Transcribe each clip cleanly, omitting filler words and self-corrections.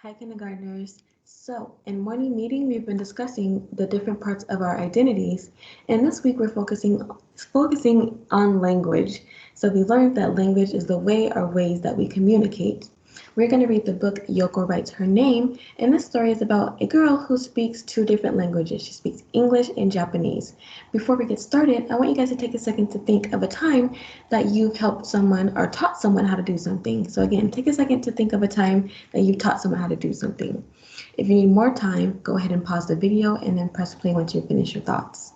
Hi, kindergartners. So, in morning meeting, we've been discussing the different parts of our identities, and this week we're focusing on language. So, we learned that language is the way or ways that we communicate. We're going to read the book Yoko Writes Her Name, and this story is about a girl who speaks two different languages. She speaks English and Japanese. Before we get started, I want you guys to take a second to think of a time that you've helped someone or taught someone how to do something. So, again, take a second to think of a time that you taught someone how to do something. If you need more time, go ahead and pause the video and then press play once you finish your thoughts.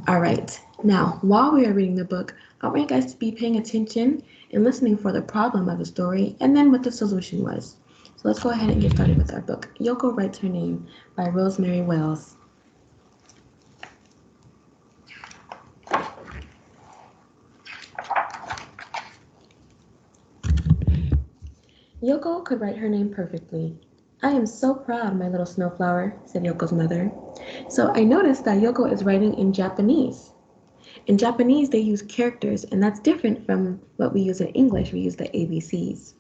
All right, now while we are reading the book, I want you guys to be paying attention and listening for the problem of the story and then what the solution was. So let's go ahead and get started with our book. Yoko Writes Her Name by Rosemary Wells. Yoko could write her name perfectly. "I am so proud, my little snowflower," said Yoko's mother. So I noticed that Yoko is writing in Japanese. In Japanese, they use characters, and that's different from what we use in English. We use the ABCs.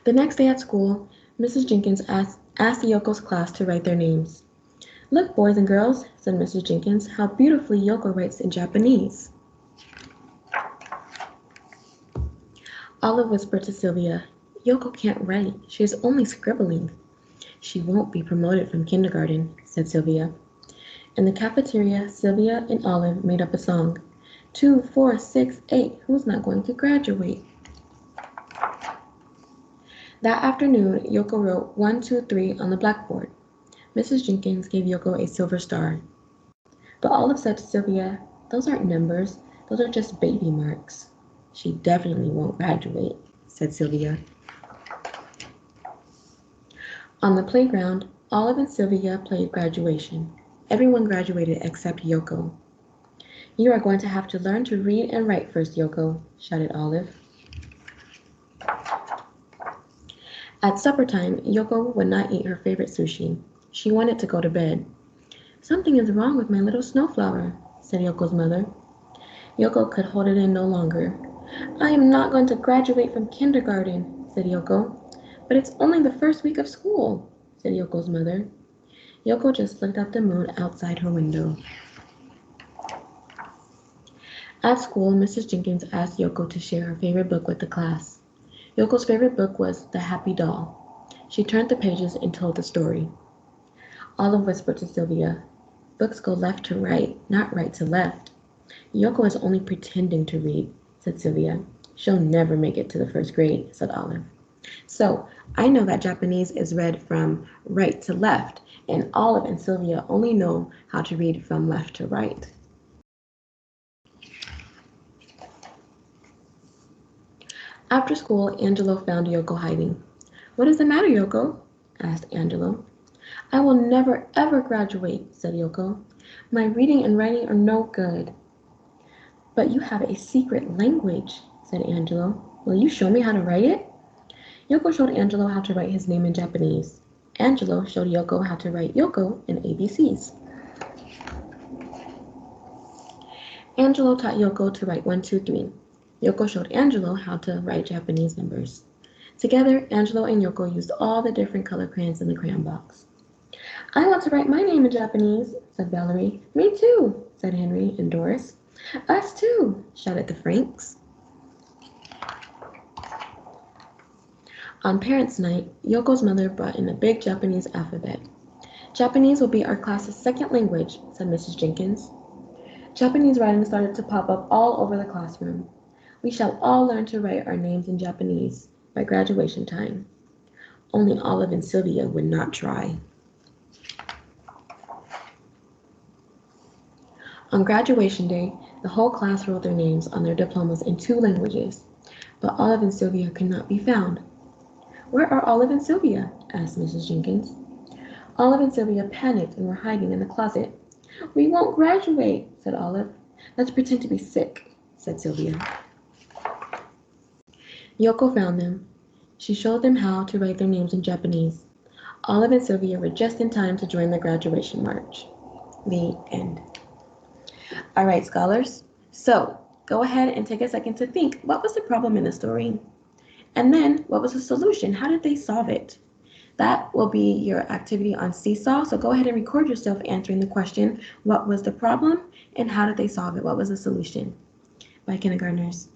The next day at school, Mrs. Jenkins asked Yoko's class to write their names. "Look, boys and girls," said Mrs. Jenkins, "how beautifully Yoko writes in Japanese." Olive whispered to Sylvia, "Yoko can't write. She is only scribbling." "She won't be promoted from kindergarten," said Sylvia. In the cafeteria, Sylvia and Olive made up a song. 2, 4, 6, 8, who's not going to graduate? That afternoon, Yoko wrote 1, 2, 3 on the blackboard. Mrs. Jenkins gave Yoko a silver star. But Olive said to Sylvia, "Those aren't numbers, those are just baby marks." "She definitely won't graduate," said Sylvia. On the playground, Olive and Sylvia played graduation. Everyone graduated except Yoko. "You are going to have to learn to read and write first, Yoko," shouted Olive. At supper time, Yoko would not eat her favorite sushi. She wanted to go to bed. "Something is wrong with my little snowflower," said Yoko's mother. Yoko could hold it in no longer. "I am not going to graduate from kindergarten," said Yoko. "But it's only the first week of school," said Yoko's mother. Yoko just looked at the moon outside her window. At school, Mrs. Jenkins asked Yoko to share her favorite book with the class. Yoko's favorite book was The Happy Doll. She turned the pages and told the story. Olive whispered to Sylvia, "Books go left to right, not right to left." "Yoko is only pretending to read," said Sylvia. "She'll never make it to the first grade," said Olive. So, I know that Japanese is read from right to left, and Olive and Sylvia only know how to read from left to right. After school, Angelo found Yoko hiding. "What is the matter, Yoko?" asked Angelo. "I will never ever graduate," said Yoko. "My reading and writing are no good." "But you have a secret language," said Angelo. "Will you show me how to write it?" Yoko showed Angelo how to write his name in Japanese. Angelo showed Yoko how to write Yoko in ABCs. Angelo taught Yoko to write 1, 2, 3. Yoko showed Angelo how to write Japanese numbers. Together, Angelo and Yoko used all the different color crayons in the crayon box. "I want to write my name in Japanese," said Valerie. "Me too," said Henry and Doris. "Us too," shouted the Franks. On Parents' Night, Yoko's mother brought in a big Japanese alphabet. "Japanese will be our class's second language," said Mrs. Jenkins. Japanese writing started to pop up all over the classroom. "We shall all learn to write our names in Japanese by graduation time." Only Olive and Sylvia would not try. On graduation day, the whole class wrote their names on their diplomas in 2 languages, but Olive and Sylvia could not be found. "Where are Olive and Sylvia?" asked Mrs. Jenkins. Olive and Sylvia panicked and were hiding in the closet. "We won't graduate," said Olive. "Let's pretend to be sick," said Sylvia. Yoko found them. She showed them how to write their names in Japanese. Olive and Sylvia were just in time to join the graduation march. The end. All right, scholars. So, Go ahead and take a second to think, what was the problem in the story? And then, what was the solution? How did they solve it? That will be your activity on Seesaw. So go ahead and record yourself answering the question, what was the problem and how did they solve it? What was the solution? By kindergartners.